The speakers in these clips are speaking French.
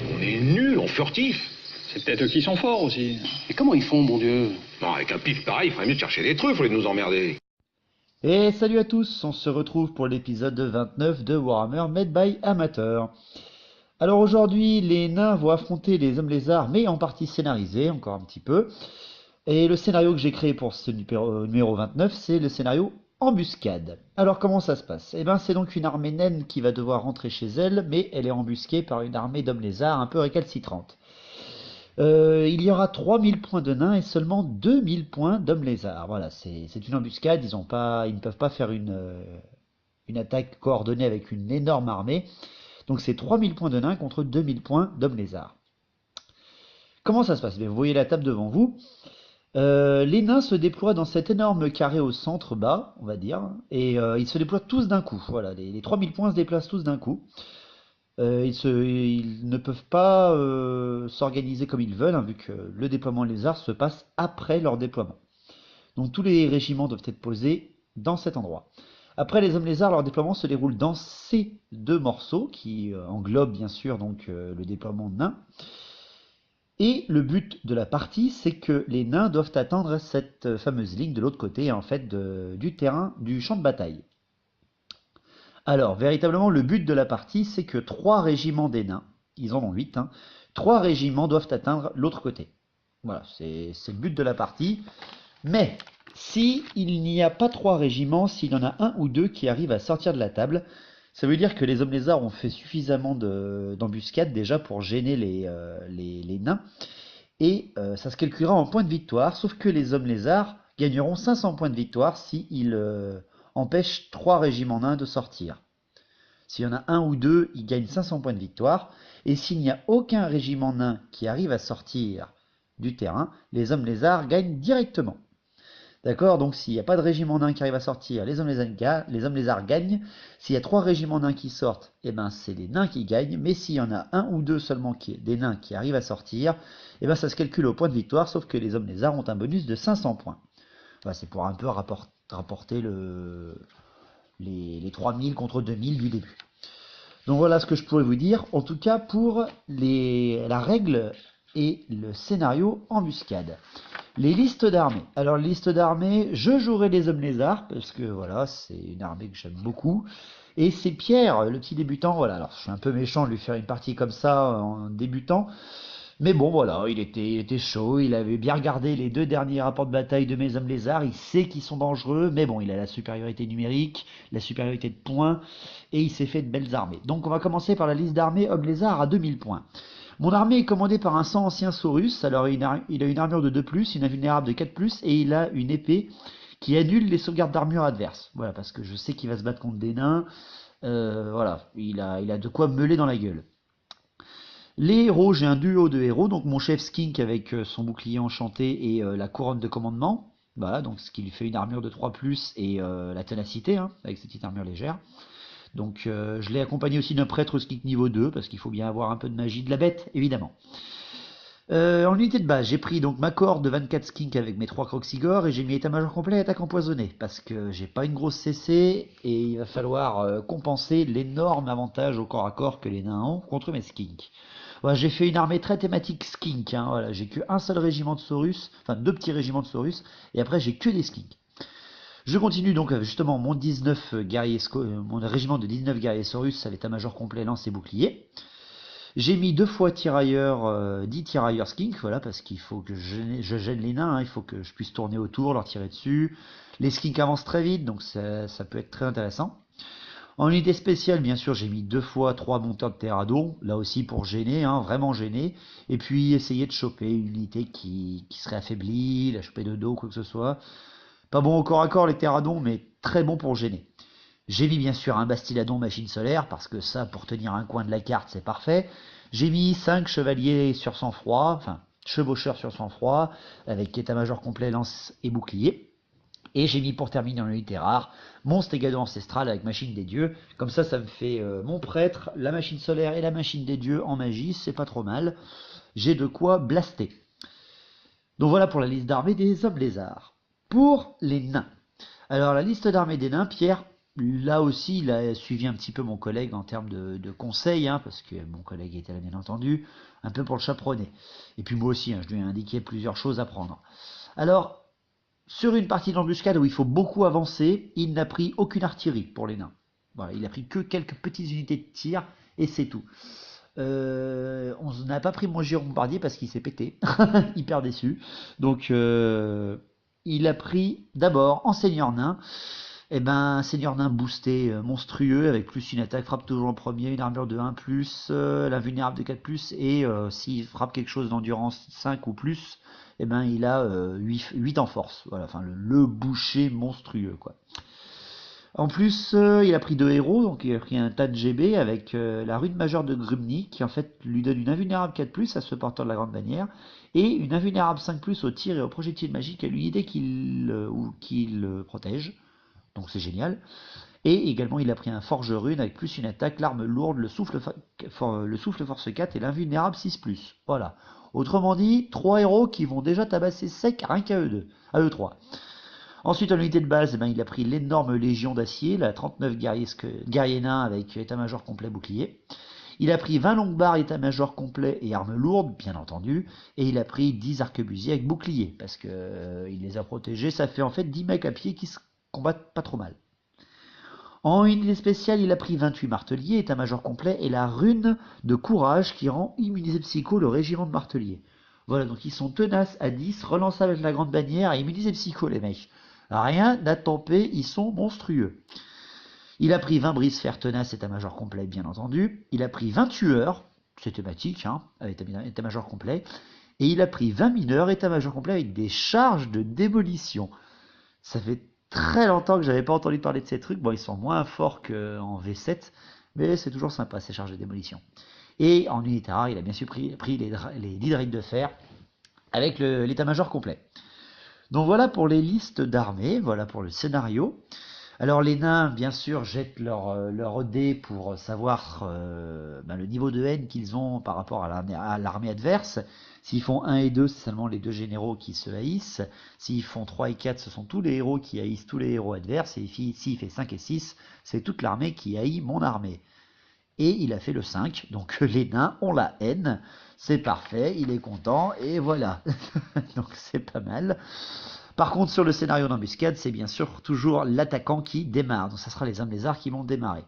On est nuls en furtif. C'est peut-être eux qui sont forts aussi. Et comment ils font, mon Dieu? Bon, avec un pif pareil, il ferait mieux de chercher des trucs au lieu de nous emmerder. Et salut à tous, on se retrouve pour l'épisode 29 de Warhammer Made by Amateur. Alors aujourd'hui, les nains vont affronter les hommes lézards, mais en partie scénarisé, encore un petit peu. Et le scénario que j'ai créé pour ce numéro 29, c'est le scénario embuscade. Alors comment ça se passe? Eh bien c'est donc une armée naine qui va devoir rentrer chez elle, mais elle est embusquée par une armée d'hommes lézards un peu récalcitrante. Il y aura 3000 points de nains et seulement 2000 points d'hommes lézards. Voilà, c'est une embuscade, ils ne peuvent pas faire une attaque coordonnée avec une énorme armée. Donc c'est 3000 points de nains contre 2000 points d'hommes lézards. Comment ça se passe? Vous voyez la table devant vous. Les nains se déploient dans cet énorme carré au centre bas, on va dire, et ils se déploient tous d'un coup. Voilà, les 3000 points se déplacent tous d'un coup. Ils ne peuvent pas s'organiser comme ils veulent, hein, vu que le déploiement lézard se passe après leur déploiement. Donc tous les régiments doivent être posés dans cet endroit. Après les hommes lézards, leur déploiement se déroule dans ces deux morceaux, qui englobent bien sûr donc, le déploiement nain. Et le but de la partie, c'est que les nains doivent atteindre cette fameuse ligne de l'autre côté, en fait, du terrain, du champ de bataille. Alors, véritablement, le but de la partie, c'est que 3 régiments des nains, ils en ont 8, hein, 3 régiments doivent atteindre l'autre côté. Voilà, c'est le but de la partie. Mais, si il n'y a pas 3 régiments, s'il y en a un ou deux qui arrivent à sortir de la table, ça veut dire que les hommes lézards ont fait suffisamment d'embuscades déjà pour gêner les nains. Et ça se calculera en points de victoire, sauf que les hommes lézards gagneront 500 points de victoire s'ils empêchent 3 régiments nains de sortir. S'il y en a un ou deux, ils gagnent 500 points de victoire. Et s'il n'y a aucun régiment nain qui arrive à sortir du terrain, les hommes lézards gagnent directement. D'accord? Donc s'il n'y a pas de régiment nain qui arrive à sortir, les hommes lézards gagnent. S'il y a 3 régiments nains qui sortent, eh ben c'est les nains qui gagnent. Mais s'il y en a un ou deux seulement des nains qui arrivent à sortir, eh ben ça se calcule au point de victoire, sauf que les hommes lézards ont un bonus de 500 points. Voilà, c'est pour un peu rapporter les 3000 contre 2000 du début. Donc voilà ce que je pourrais vous dire, en tout cas pour la règle et le scénario embuscade. Les listes d'armées. Alors les listes d'armées, je jouerai les hommes lézards, parce que voilà, c'est une armée que j'aime beaucoup. Et c'est Pierre, le petit débutant, voilà, alors je suis un peu méchant de lui faire une partie comme ça en débutant. Mais bon, voilà, il était chaud, il avait bien regardé les 2 derniers rapports de bataille de mes hommes lézards, il sait qu'ils sont dangereux, mais bon, il a la supériorité numérique, la supériorité de points, et il s'est fait de belles armées. Donc on va commencer par la liste d'armées hommes lézards à 2000 points. Mon armée est commandée par un 100 ancien Saurus, alors il a une armure de 2+, une invulnérable de 4+, et il a une épée qui annule les sauvegardes d'armure adverses. Voilà, parce que je sais qu'il va se battre contre des nains, voilà, il a de quoi meuler dans la gueule. Les héros, j'ai un duo de héros, donc mon chef Skink avec son bouclier enchanté et la couronne de commandement, voilà, donc ce qui lui fait une armure de 3+, et la ténacité, hein, avec cette petite armure légère. Donc je l'ai accompagné aussi d'un prêtre Skink niveau 2, parce qu'il faut bien avoir un peu de magie de la bête, évidemment. En unité de base, j'ai pris donc ma cohorte de 24 Skink avec mes 3 Croxigor, et j'ai mis état-major complet et attaque empoisonnée, parce que j'ai pas une grosse CC, et il va falloir compenser l'énorme avantage au corps à corps que les nains ont contre mes Skink. Voilà, j'ai fait une armée très thématique skink, hein, voilà, j'ai qu'un seul régiment de Saurus, enfin 2 petits régiments de Saurus, et après j'ai que des skinks. Je continue donc justement mon régiment de 19 guerriers Saurus à l'état-major complet lance et bouclier. J'ai mis 2 fois tirailleurs, 10 tirailleurs skink, voilà, parce qu'il faut que je gêne les nains, hein, il faut que je puisse tourner autour, leur tirer dessus. Les skinks avancent très vite, donc ça peut être très intéressant. En unité spéciale, bien sûr, j'ai mis 2 fois 3 monteurs de terradon, là aussi pour gêner, hein, vraiment gêner, et puis essayer de choper une unité qui serait affaiblie, la choper de dos, quoi que ce soit. Pas bon au corps à corps les terradons, mais très bon pour gêner. J'ai mis bien sûr un bastiladon machine solaire, parce que ça, pour tenir un coin de la carte, c'est parfait. J'ai mis 5 chevaliers sur sang-froid, enfin, chevaucheurs sur sang-froid, avec état-major complet, lance et bouclier. Et j'ai mis pour terminer en unité rare mon Stégado ancestral avec machine des dieux. Comme ça me fait mon prêtre, la machine solaire et la machine des dieux en magie. C'est pas trop mal. J'ai de quoi blaster. Donc voilà pour la liste d'armées des hommes lézards. Pour les nains. Alors la liste d'armées des nains, Pierre, là aussi, il a suivi un petit peu mon collègue en termes de conseils, hein, parce que mon collègue était là bien entendu, un peu pour le chaperonner. Et puis moi aussi, hein, je lui ai indiqué plusieurs choses à prendre. Alors, sur une partie d'embuscade où il faut beaucoup avancer, il n'a pris aucune artillerie pour les nains. Voilà, il a pris que quelques petites unités de tir et c'est tout. On n'a pas pris mon giron bombardier parce qu'il s'est pété, hyper déçu. Donc il a pris d'abord en seigneur nain, et ben seigneur nain boosté monstrueux avec plus une attaque frappe toujours en premier, une armure de 1+, l'invulnérable de 4+, et s'il frappe quelque chose d'endurance 5 ou plus, et ben il a 8 en force. Voilà, enfin le boucher monstrueux quoi. En plus, il a pris 2 héros, donc il a pris un tas de GB avec la rune majeure de Grumny, qui en fait lui donne une invulnérable 4+, à ce porteur de la grande bannière, et une invulnérable 5+, au tir et au projectile magique à l'unité qu'il protège. Donc c'est génial. Et également, il a pris un forge rune avec plus une attaque, l'arme lourde, le souffle force 4 et l'invulnérable 6+. Voilà. Autrement dit, 3 héros qui vont déjà tabasser sec rien qu'à eux deux, à eux 3. Ensuite, en unité de base, il a pris l'énorme Légion d'Acier, la 39 guerriers nains avec état-major complet bouclier. Il a pris 20 longues barres, état-major complet et armes lourdes, bien entendu. Et il a pris 10 arquebusiers avec bouclier, parce que il les a protégés. Ça fait en fait 10 mecs à pied qui se combattent pas trop mal. En unité spéciale, il a pris 28 marteliers, état-major complet, et la rune de courage qui rend immunisé psycho le régiment de marteliers. Voilà, donc ils sont tenaces à 10, relançables avec la grande bannière et immunisé psycho, les mecs. Rien à tomber, ils sont monstrueux. Il a pris 20 brise-fer tenaces, état-major complet, bien entendu. Il a pris 20 tueurs, c'est thématique, hein, état-major complet. Et il a pris 20 mineurs, état-major complet, avec des charges de démolition. Ça fait très longtemps que j'avais pas entendu parler de ces trucs. Bon, ils sont moins forts qu'en V7, mais c'est toujours sympa, ces charges de démolition. Et en unité rare, il a bien sûr pris les hydrates de fer avec l'état-major complet. Donc voilà pour les listes d'armées, voilà pour le scénario. Alors les nains, bien sûr, jettent leur dé pour savoir le niveau de haine qu'ils ont par rapport à l'armée adverse. S'ils font 1 et 2, c'est seulement les 2 généraux qui se haïssent. S'ils font 3 et 4, ce sont tous les héros qui haïssent tous les héros adverses. Et s'il fait 5 et 6, c'est toute l'armée qui haït mon armée. Et il a fait le 5, donc les nains ont la haine. C'est parfait, il est content, et voilà. Donc c'est pas mal. Par contre, sur le scénario d'embuscade, c'est bien sûr toujours l'attaquant qui démarre. Donc ça sera les hommes lézards qui vont démarrer.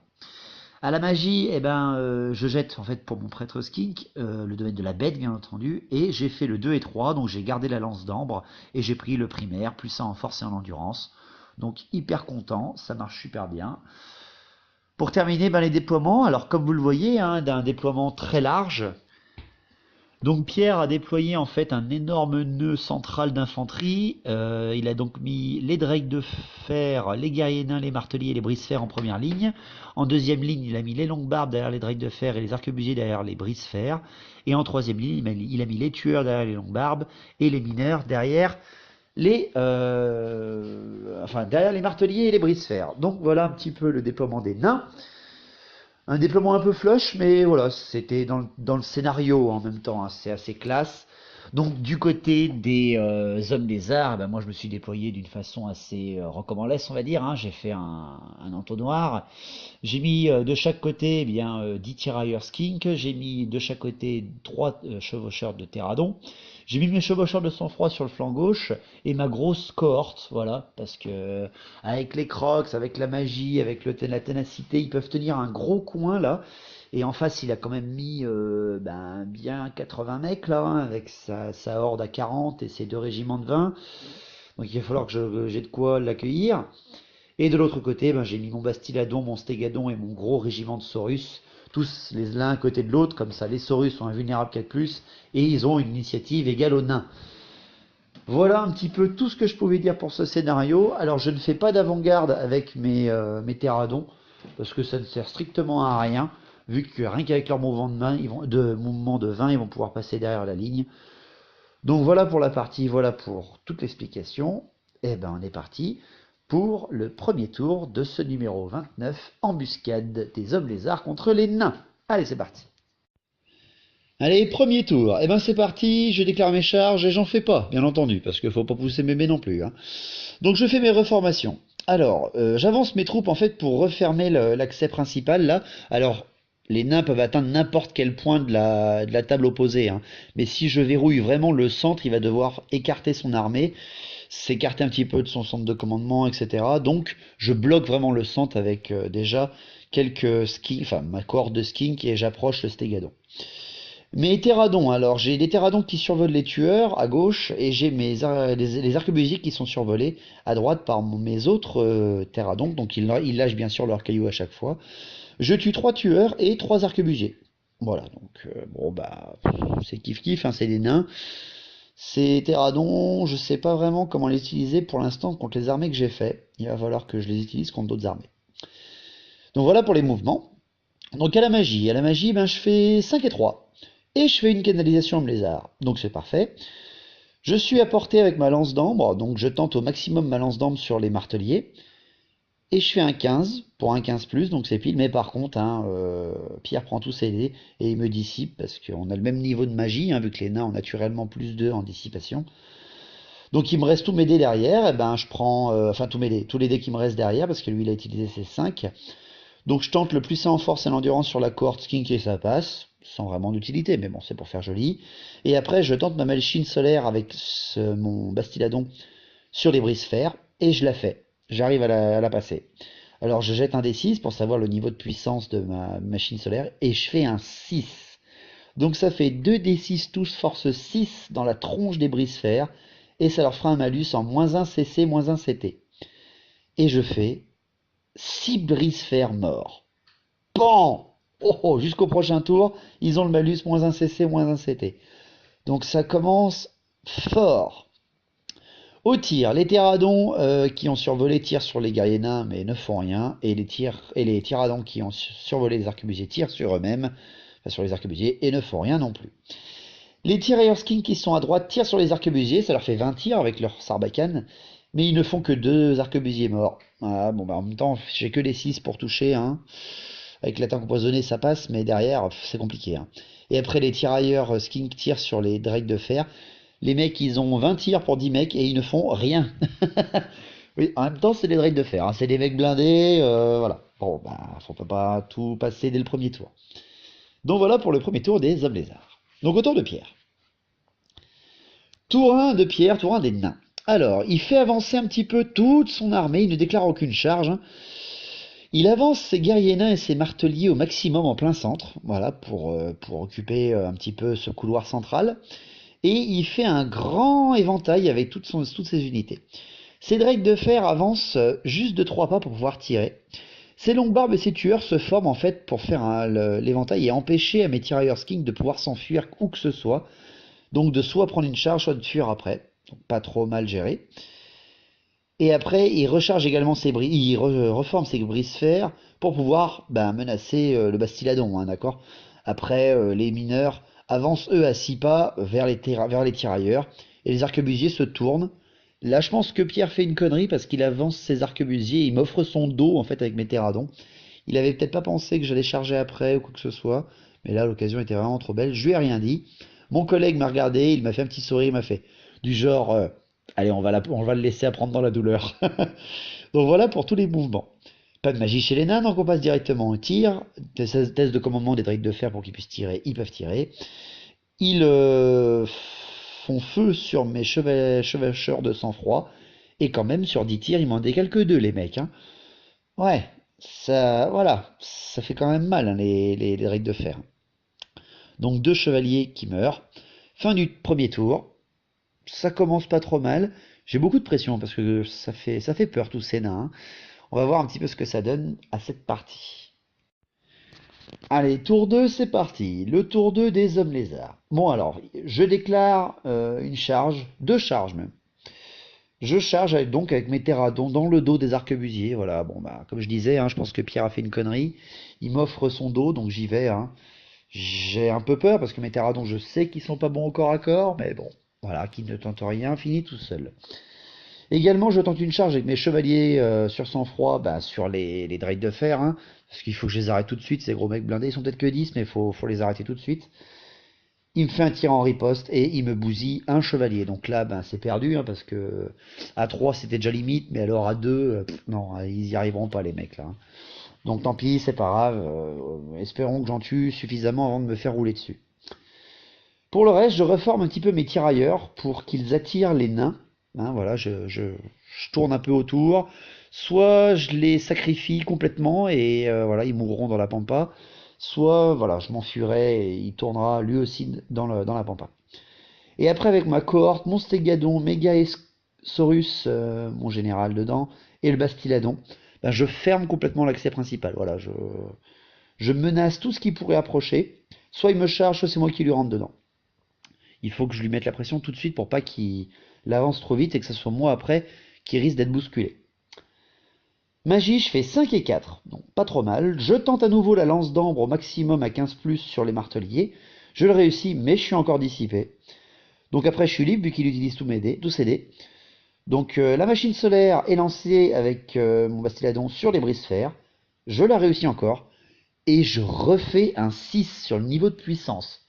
À la magie, je jette en fait pour mon prêtre skink le domaine de la bête, bien entendu, et j'ai fait le 2 et 3, donc j'ai gardé la lance d'ambre, et j'ai pris le primaire, plus ça en force et en endurance. Donc hyper content, ça marche super bien. Pour terminer, les déploiements, alors comme vous le voyez, hein, d'un déploiement très large. Donc Pierre a déployé en fait un énorme nœud central d'infanterie. Il a donc mis les drakes de fer, les guerriers nains, les marteliers et les brise-fer en première ligne. En deuxième ligne, il a mis les longues barbes derrière les drakes de fer et les arquebusiers derrière les brise-fer. Et en troisième ligne, il a mis les tueurs derrière les longues barbes et les mineurs derrière derrière les marteliers et les brise-fer. Donc voilà un petit peu le déploiement des nains. Un déploiement un peu flush, mais voilà, c'était dans le scénario en même temps, hein, c'est assez classe. Donc du côté des hommes lézards, moi je me suis déployé d'une façon assez recommandasse, on va dire, hein. J'ai fait un entonnoir. J'ai mis de chaque côté 10 tirailleurs skink, j'ai mis de chaque côté 3 chevaucheurs de terradon. J'ai mis mes chevaucheurs de sang-froid sur le flanc gauche et ma grosse cohorte, voilà, parce que avec les crocs, avec la magie, avec la ténacité, ils peuvent tenir un gros coin là. Et en face, il a quand même mis bien 80 mecs là, hein, avec sa horde à 40 et ses 2 régiments de 20. Donc il va falloir que j'ai de quoi l'accueillir. Et de l'autre côté, j'ai mis mon Bastiladon, mon Stégadon et mon gros régiment de Saurus, tous les l'un à côté de l'autre, comme ça les Saurus sont invulnérables 4+, et ils ont une initiative égale aux nains. Voilà un petit peu tout ce que je pouvais dire pour ce scénario. Alors je ne fais pas d'avant-garde avec mes terradons, parce que ça ne sert strictement à rien, vu que rien qu'avec leur mouvement de 20, ils vont pouvoir passer derrière la ligne. Donc voilà pour la partie, voilà pour toute l'explication. Et on est parti pour le premier tour de ce numéro 29, embuscade des hommes lézards contre les nains. Allez, c'est parti. Allez, premier tour. C'est parti, je déclare mes charges et j'en fais pas, bien entendu, parce qu'il faut pas pousser mémé non plus, hein. Donc je fais mes reformations. Alors, j'avance mes troupes en fait pour refermer l'accès principal là. Alors, les nains peuvent atteindre n'importe quel point de la table opposée, hein. Mais si je verrouille vraiment le centre, il va devoir écarter son armée, s'écarter un petit peu de son centre de commandement, etc. Donc, je bloque vraiment le centre avec déjà quelques skins, enfin ma cohorte de skink et j'approche le stégadon. Mes terradons, alors j'ai des terradons qui survolent les tueurs à gauche et j'ai les arquebusiers qui sont survolés à droite par mes autres terradons, donc ils lâchent bien sûr leurs cailloux à chaque fois. Je tue 3 tueurs et 3 arquebusiers. Voilà, donc bon bah c'est kiff kiff, hein, c'est des nains. Ces terradons, je sais pas vraiment comment les utiliser pour l'instant contre les armées que j'ai fait. Il va falloir que je les utilise contre d'autres armées. Donc voilà pour les mouvements. Donc à la magie ben, je fais 5 et 3. Et je fais une canalisation en lézard. Donc c'est parfait. Je suis à portée avec ma lance d'ambre, donc je tente au maximum ma lance d'ambre sur les marteliers. Et je fais un 15 pour un 15 plus, donc c'est pile. Mais par contre, hein, Pierre prend tous ses dés et il me dissipe parce qu'on a le même niveau de magie, hein, vu que les nains ont naturellement plus 2 en dissipation. Donc il me reste tous mes dés derrière, et ben je prends, enfin tous mes dés, tous les dés qui me restent derrière parce que lui il a utilisé ses 5. Donc je tente le plus 1 en force et l'endurance sur la cohorte skink et ça passe, sans vraiment d'utilité, mais bon c'est pour faire joli. Et après je tente ma machine solaire avec mon bastiladon sur les brises fer et je la fais. J'arrive à la passer. Alors je jette un D6 pour savoir le niveau de puissance de ma machine solaire et je fais un 6. Donc ça fait 2 D6 tous force 6 dans la tronche des brises fer et ça leur fera un malus en -1 CC, -1 CT. Et je fais 6 brises fer morts. Pan! Oh, oh, jusqu'au prochain tour, ils ont le malus -1 CC, -1 CT. Donc ça commence fort. Au tir, les terradons qui ont survolé tirent sur les guerriers nains mais ne font rien. Et les tiradons qui ont survolé les arquebusiers tirent sur eux-mêmes, enfin sur les arquebusiers, et ne font rien non plus. Les tirailleurs skins qui sont à droite tirent sur les arquebusiers, ça leur fait 20 tirs avec leur sarbacane, mais ils ne font que 2 arquebusiers morts. Voilà, bon bah en même temps, j'ai que les 6 pour toucher, hein. Avec l'attaque empoisonnée ça passe, mais derrière c'est compliqué, hein. Et après les tirailleurs skink tirent sur les drakes de fer. Les mecs ils ont 20 tirs pour 10 mecs et ils ne font rien. Oui, en même temps c'est des drakes de fer, hein. C'est des mecs blindés, voilà. Bon bah faut pas tout passer dès le premier tour. Donc voilà pour le premier tour des hommes lézards. Donc au tour de Pierre. Tour 1 de Pierre, tour 1 des nains. Alors, il fait avancer un petit peu toute son armée, il ne déclare aucune charge, hein. Il avance ses guerriers nains et ses marteliers au maximum en plein centre, voilà, pour occuper un petit peu ce couloir central. Et il fait un grand éventail avec toutes ses unités. Ses drakes de fer avancent juste de 3 pas pour pouvoir tirer. Ces longues barbes et ces tueurs se forment en fait pour faire l'éventail et empêcher à mes tirailleurs skink de pouvoir s'enfuir où que ce soit. Donc de soit prendre une charge, soit de fuir après. Donc pas trop mal géré. Et après, il recharge également il reforme ses brises fer pour pouvoir menacer le bastiladon, hein, d'accord. Après, les mineurs avancent eux à 6 pas vers les tirailleurs et les arquebusiers se tournent. Là, je pense que Pierre fait une connerie parce qu'il avance ses arquebusiers, il m'offre son dos en fait avec mes terradons. Il avait peut-être pas pensé que j'allais charger après ou quoi que ce soit, mais là l'occasion était vraiment trop belle. Je lui ai rien dit. Mon collègue m'a regardé, il m'a fait un petit sourire, il m'a fait du genre allez, on va le laisser apprendre dans la douleur. Donc voilà pour tous les mouvements. Pas de magie chez les nains, donc on passe directement au tir. Test de commandement des drakes de fer pour qu'ils puissent tirer, ils peuvent tirer. Ils font feu sur mes chevaucheurs de sang-froid. Et quand même, sur 10 tirs, ils m'en décalent que 2, les mecs, hein. Ouais, ça, voilà, ça fait quand même mal, hein, les drakes de fer. Donc 2 chevaliers qui meurent. Fin du premier tour. Ça commence pas trop mal. J'ai beaucoup de pression parce que ça fait peur tous ces nains, hein. On va voir un petit peu ce que ça donne à cette partie. Allez, tour 2, c'est parti. Le tour 2 des hommes lézards. Bon alors, je déclare une charge, 2 charges même. Je charge donc avec mes terradons dans le dos des arquebusiers. Voilà, bon bah comme je disais, hein, je pense que Pierre a fait une connerie. Il m'offre son dos, donc j'y vais, hein. J'ai un peu peur parce que mes terradons, je sais qu'ils sont pas bons au corps à corps, mais bon, voilà, qui ne tente rien, finit tout seul. Également, je tente une charge avec mes chevaliers sur sang-froid, sur les drakes de fer, hein, parce qu'il faut que je les arrête tout de suite, ces gros mecs blindés, ils sont peut-être que 10, mais faut les arrêter tout de suite. Il me fait un tir en riposte et il me bousille un chevalier. Donc là, ben, c'est perdu, hein, parce que à 3 c'était déjà limite, mais alors à 2, non, ils y arriveront pas les mecs là, hein. Donc tant pis, c'est pas grave. Espérons que j'en tue suffisamment avant de me faire rouler dessus. Pour le reste, je reforme un petit peu mes tirailleurs pour qu'ils attirent les nains. Hein, voilà, je tourne un peu autour. Soit je les sacrifie complètement et voilà, ils mourront dans la pampa. Soit voilà, je m'enfuirai et il tournera lui aussi dans la pampa. Et après, avec ma cohorte, mon stégadon, Mégasaurus, mon général dedans, et le Bastiladon, ben, je ferme complètement l'accès principal. Voilà, je menace tout ce qui pourrait approcher. Soit il me charge, soit c'est moi qui lui rentre dedans. Il faut que je lui mette la pression tout de suite pour pas qu'il avance trop vite et que ce soit moi après qui risque d'être bousculé. Magie, je fais 5 et 4, donc pas trop mal. Je tente à nouveau la lance d'ambre au maximum à 15+, sur les marteliers. Je le réussis, mais je suis encore dissipé. Donc après, je suis libre vu qu'il utilise tous ses dés. Donc la machine solaire est lancée avec mon Bastiladon sur les brise-fer. Je la réussis encore. Et je refais un 6 sur le niveau de puissance.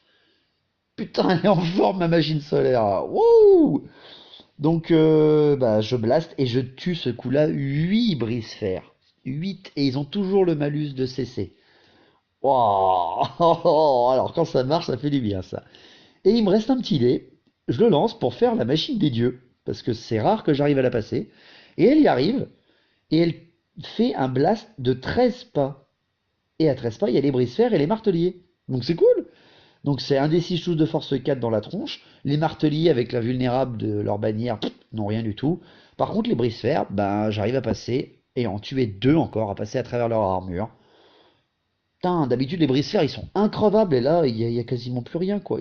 Putain, elle est en forme ma machine solaire. Wouh! Donc bah, je blast et je tue ce coup-là 8 brise-fer. 8 et ils ont toujours le malus de CC. Wow. Alors quand ça marche, ça fait du bien ça. Et il me reste un petit dé. Je le lance pour faire la machine des dieux. Parce que c'est rare que j'arrive à la passer. Et elle y arrive. Et elle fait un blast de 13 pas. Et à 13 pas, il y a les brise-fer et les marteliers. Donc c'est cool. Donc c'est un des 6 touches de force 4 dans la tronche. Les marteliers avec la vulnérable de leur bannière n'ont rien du tout. Par contre les brise-fer, ben, j'arrive à passer et en tuer 2 encore, à passer à travers leur armure. Putain, d'habitude les brise-fer ils sont increvables et là il y a quasiment plus rien quoi.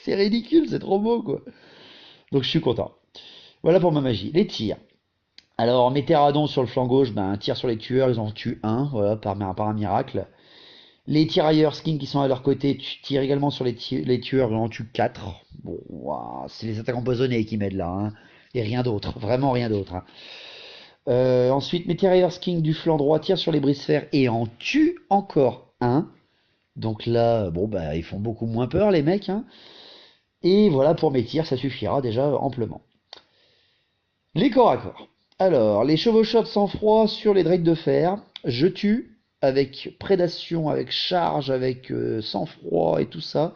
C'est ridicule, c'est trop beau quoi. Donc je suis content. Voilà pour ma magie. Les tirs. Alors mes terradons sur le flanc gauche, ben, un tir sur les tueurs, ils en tuent un, voilà, par un miracle. Les tirailleurs skins qui sont à leur côté tirent également sur les tueurs, ils en tuent 4. Bon, ouah, c'est les attaques empoisonnées qui m'aident là, hein. Et rien d'autre, vraiment rien d'autre, hein. Ensuite, mes tirailleurs skins du flanc droit tirent sur les brise-fer et en tuent encore un. Donc là, bon, bah, ils font beaucoup moins peur les mecs, hein. Et voilà pour mes tirs, ça suffira déjà amplement. Les corps à corps. Alors, les chevauchops sans froid sur les drakes de fer, je tue avec prédation, avec charge, avec sang-froid et tout ça,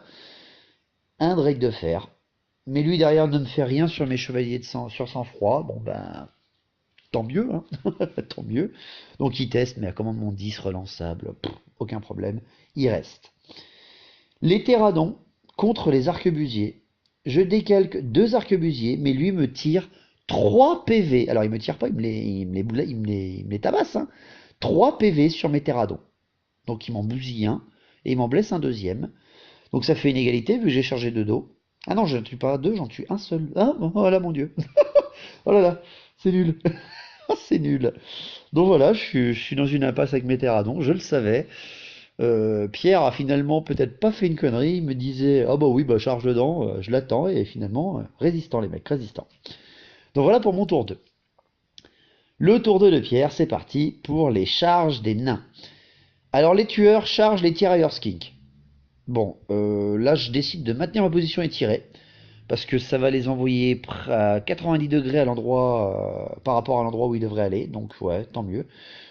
un drake de fer. Mais lui derrière ne me fait rien sur mes chevaliers sur sang-froid. Bon ben, tant mieux, hein. Tant mieux. Donc il teste, mais à commandement 10 relançable, aucun problème, il reste. Les terradons contre les arquebusiers. Je décalque 2 arquebusiers, mais lui me tire 3 PV. Alors il me tire pas, il me les tabasse, hein. 3 PV sur mes terradons. Donc il m'en bousille un, et il m'en blesse un deuxième. Donc ça fait une égalité, vu que j'ai chargé de dos. Ah non, je ne tue pas deux, j'en tue un seul. Ah, oh là, mon Dieu. Oh là là, c'est nul. C'est nul. Donc voilà, je suis dans une impasse avec mes terradons, je le savais. Pierre a finalement peut-être pas fait une connerie, il me disait, ah bah oui, bah charge dedans, je l'attends, et finalement, résistant les mecs, résistant. Donc voilà pour mon tour 2. Le tour 2 de Pierre, c'est parti pour les charges des nains. Alors les tueurs chargent les tirailleurs skink. Bon, là je décide de maintenir ma position et tirer, parce que ça va les envoyer à 90 degrés à l'endroit, par rapport à l'endroit où ils devraient aller, donc ouais, tant mieux.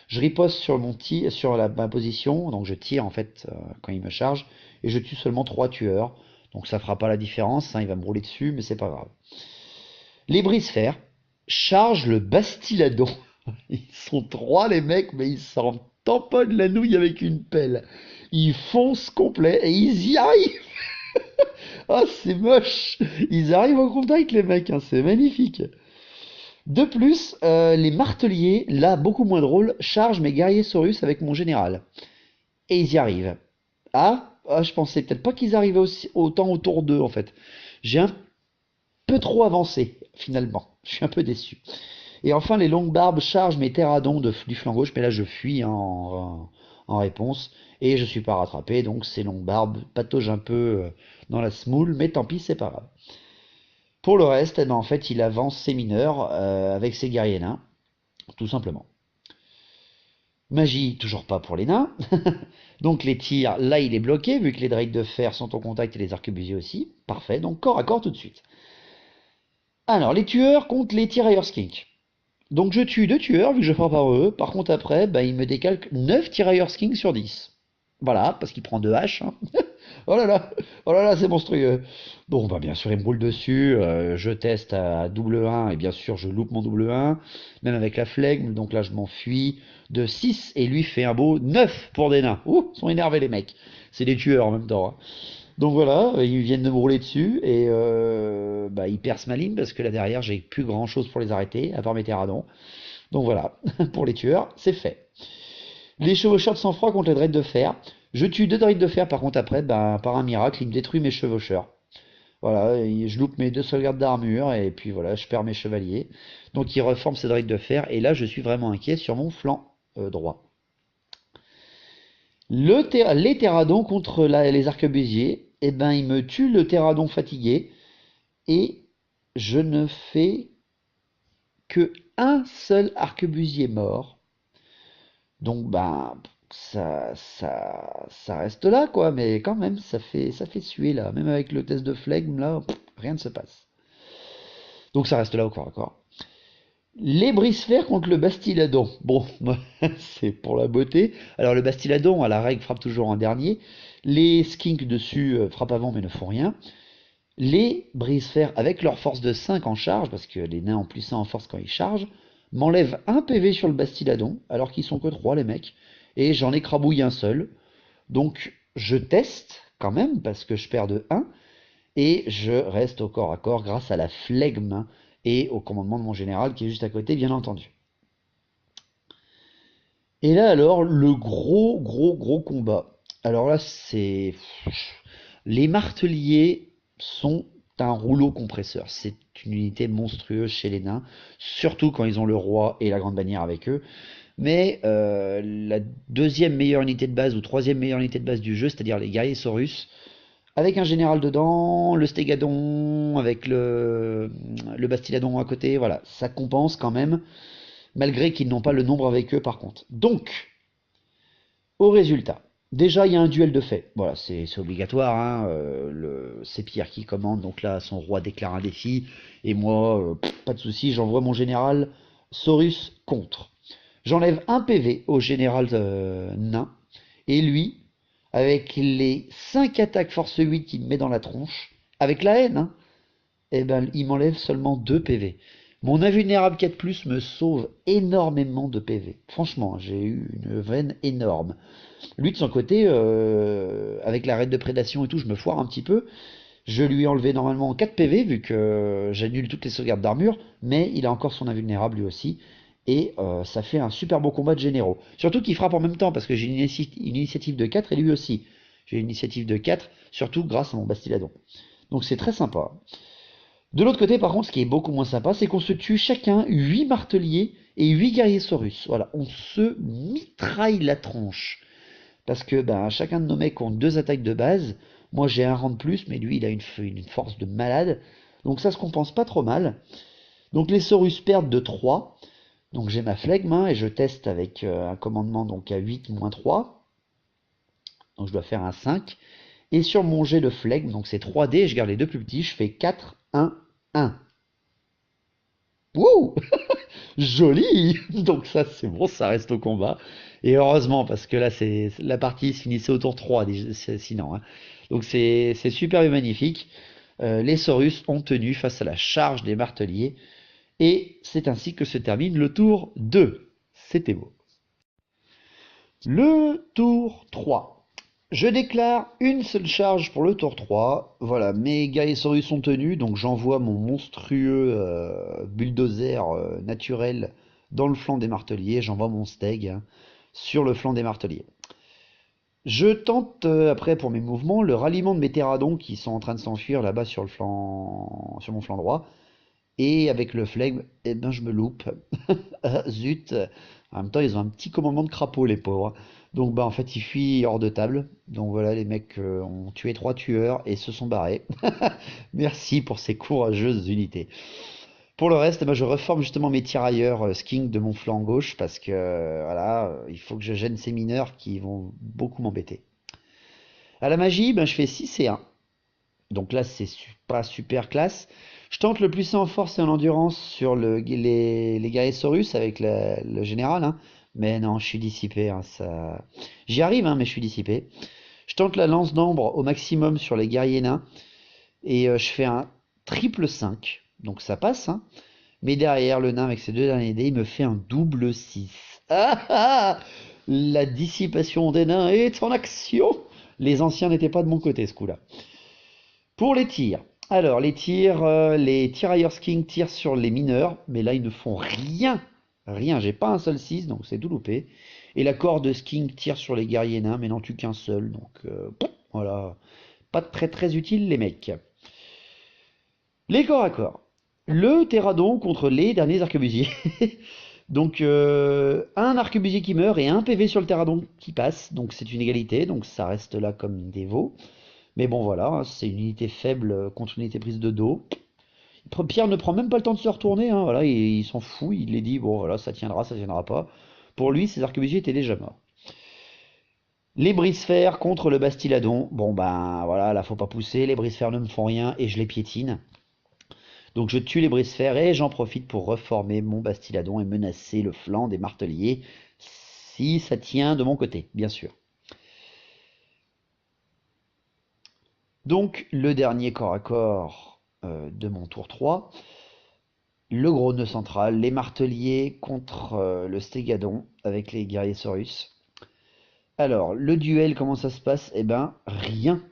Je riposte sur ma position, donc je tire en fait quand il me charge, et je tue seulement 3 tueurs, donc ça fera pas la différence, hein, il va me rouler dessus, mais c'est pas grave. Les brise-fer chargent le Bastiladon. Ils sont 3 les mecs, mais ils s'en tamponnent la nouille avec une pelle. Ils foncent complet et ils y arrivent. Ah, c'est moche. Ils arrivent au contact les mecs, hein, c'est magnifique. De plus, les marteliers, là beaucoup moins drôle, chargent mes guerriers Saurus avec mon général. Et ils y arrivent. Je pensais peut-être pas qu'ils arrivaient autant autour d'eux en fait. J'ai un peu trop avancé finalement. Je suis un peu déçu. Et enfin, les longues barbes chargent mes terradons du flanc gauche, mais là je fuis hein, en réponse, et je suis pas rattrapé, donc ces longues barbes pataugent un peu dans la smoule, mais tant pis, c'est pas grave. Pour le reste, eh ben, en fait, il avance ses mineurs avec ses guerriers nains, tout simplement. Magie, toujours pas pour les nains. Donc les tirs, là il est bloqué, vu que les drakes de fer sont en contact et les arquebusiers aussi. Parfait, donc corps à corps tout de suite. Alors, les tueurs contre les tirailleurs skink. Donc je tue 2 tueurs, vu que je frappe par eux. Par contre après, bah, il me décalque 9 tirailleurs skink sur 10. Voilà, parce qu'il prend 2 haches, hein. Oh là là, c'est monstrueux. Bon, bah bien sûr, il me roule dessus. Je teste à double 1 et bien sûr, je loupe mon double 1, même avec la flegme. Donc là, je m'enfuis de 6 et lui fait un beau 9 pour des nains. Ouh, ils sont énervés les mecs. C'est des tueurs en même temps, hein. Donc voilà, ils viennent de me rouler dessus et bah, ils percent ma ligne parce que là derrière, j'ai plus grand chose pour les arrêter, à part mes terradons. Donc voilà, pour les tueurs, c'est fait. Les chevaucheurs de sang-froid contre les dreads de fer. Je tue 2 dreads de fer, par contre après, bah, par un miracle, il me détruit mes chevaucheurs. Voilà, et je loupe mes 2 sauvegardes d'armure et puis voilà, je perds mes chevaliers. Donc il reforme ces dreads de fer et là je suis vraiment inquiet sur mon flanc droit. Les terradons contre les arquebusiers, eh ben il me tue le terradon fatigué et je ne fais que un seul arquebusier mort. Donc ben ça reste là quoi, mais quand même ça fait suer là, même avec le test de flegme là, rien ne se passe. Donc ça reste là au corps à corps. Les brise-fer contre le Bastiladon. Bon, c'est pour la beauté. Alors le Bastiladon, à la règle, frappe toujours en dernier. Les skinks dessus frappent avant mais ne font rien. Les brise-fer, avec leur force de 5 en charge, parce que les nains ont plus 1 en force quand ils chargent, m'enlèvent un PV sur le Bastiladon, alors qu'ils sont que 3 les mecs. Et j'en écrabouille un seul. Donc je teste quand même, parce que je perds de 1. Et je reste au corps à corps grâce à la flegme et au commandement de mon général qui est juste à côté, bien entendu. Et là alors, le gros combat. Alors là, c'est... Les marteliers sont un rouleau compresseur. C'est une unité monstrueuse chez les nains, surtout quand ils ont le roi et la grande bannière avec eux. Mais la deuxième meilleure unité de base ou troisième meilleure unité de base du jeu, c'est-à-dire les guerriers Saurus, avec un général dedans, le Stégadon, avec le Bastiladon à côté, voilà, ça compense quand même, malgré qu'ils n'ont pas le nombre avec eux par contre. Donc, au résultat, déjà il y a un duel de fait, voilà, c'est obligatoire, hein, c'est Pierre qui commande, donc là son roi déclare un défi, et moi, pas de souci, j'envoie mon général Saurus contre. J'enlève un PV au général nain, et lui, avec les 5 attaques force 8 qu'il me met dans la tronche, avec la haine, hein, eh ben, il m'enlève seulement 2 PV. Mon invulnérable 4+, me sauve énormément de PV. Franchement, j'ai eu une veine énorme. Lui, de son côté, avec la raid de prédation et tout, je me foire un petit peu. Je lui ai enlevé normalement 4 PV, vu que j'annule toutes les sauvegardes d'armure, mais il a encore son invulnérable lui aussi. Et ça fait un super beau combat de généraux. Surtout qu'il frappe en même temps, parce que j'ai une initiative de 4 et lui aussi. J'ai une initiative de 4, surtout grâce à mon Bastiladon. Donc c'est très sympa. De l'autre côté, par contre, ce qui est beaucoup moins sympa, c'est qu'on se tue chacun 8 marteliers et 8 guerriers saurus. Voilà, on se mitraille la tronche. Parce que ben, chacun de nos mecs ont 2 attaques de base. Moi j'ai un rang de plus, mais lui il a une force de malade. Donc ça se compense pas trop mal. Donc les saurus perdent de 3. Donc j'ai ma flegme, hein, et je teste avec un commandement donc à 8 moins 3. Donc je dois faire un 5. Et sur mon jet de flegme, donc c'est 3D, je garde les 2 plus petits, je fais 4, 1, 1. Wouh! Joli! Donc ça c'est bon, ça reste au combat. Et heureusement, parce que là c'est la partie se finissait au tour 3 sinon, hein. Donc c'est super et magnifique. Les Saurus ont tenu face à la charge des marteliers. Et c'est ainsi que se termine le tour 2. C'était beau. Le tour 3. Je déclare une seule charge pour le tour 3. Voilà, mes guerriers Saurus sont tenus, donc j'envoie mon monstrueux bulldozer naturel dans le flanc des marteliers. J'envoie mon steg, hein, sur le flanc des marteliers. Je tente, après pour mes mouvements, le ralliement de mes terradons qui sont en train de s'enfuir là-bas sur mon flanc droit. Et avec le flegme, eh ben je me loupe. Ah, zut. En même temps, ils ont un petit commandement de crapaud, les pauvres. Donc bah en fait, ils fuient hors de table. Donc voilà, les mecs ont tué 3 tueurs et se sont barrés. Merci pour ces courageuses unités. Pour le reste, eh ben, je reforme justement mes tirailleurs skink de mon flanc gauche parce que voilà, il faut que je gêne ces mineurs qui vont beaucoup m'embêter. À la magie, ben, je fais 6 et 1. Donc là, c'est pas super classe. Je tente le plus en force et en endurance sur les guerriers Saurus avec le général, hein. Mais non, je suis dissipé, hein, ça... J'y arrive, hein, mais je suis dissipé. Je tente la lance d'ambre au maximum sur les guerriers nains. Et je fais un triple 5. Donc ça passe, hein. Mais derrière, le nain avec ses deux derniers dés, il me fait un double 6. Ah ah! La dissipation des nains est en action! Les anciens n'étaient pas de mon côté ce coup-là. Pour les tirs. Alors, les tirs, les tirailleurs skink tirent sur les mineurs, mais là, ils ne font rien. Rien, j'ai pas un seul 6, donc c'est tout loupé. Et la corde skink tire sur les guerriers nains, mais n'en tue qu'un seul, donc voilà. Pas très très utile, les mecs. Les corps à corps. Le Terradon contre les derniers arquebusiers. Donc, un arquebusier qui meurt et un PV sur le Terradon qui passe, donc c'est une égalité, donc ça reste là comme des veaux. Mais bon, voilà, c'est une unité faible contre une unité prise de dos. Pierre ne prend même pas le temps de se retourner, hein, voilà, il s'en fout, il les dit, bon voilà, ça tiendra pas. Pour lui, ses arquebusiers étaient déjà morts. Les brise-fer contre le Bastiladon, bon ben voilà, là faut pas pousser, les brise-fer ne me font rien et je les piétine. Donc je tue les brise-fer et j'en profite pour reformer mon Bastiladon et menacer le flanc des marteliers, si ça tient de mon côté, bien sûr. Donc le dernier corps à corps de mon tour 3, le gros nœud central, les marteliers contre le Stégadon avec les guerriers Saurus. Alors, le duel, comment ça se passe? Eh ben, rien.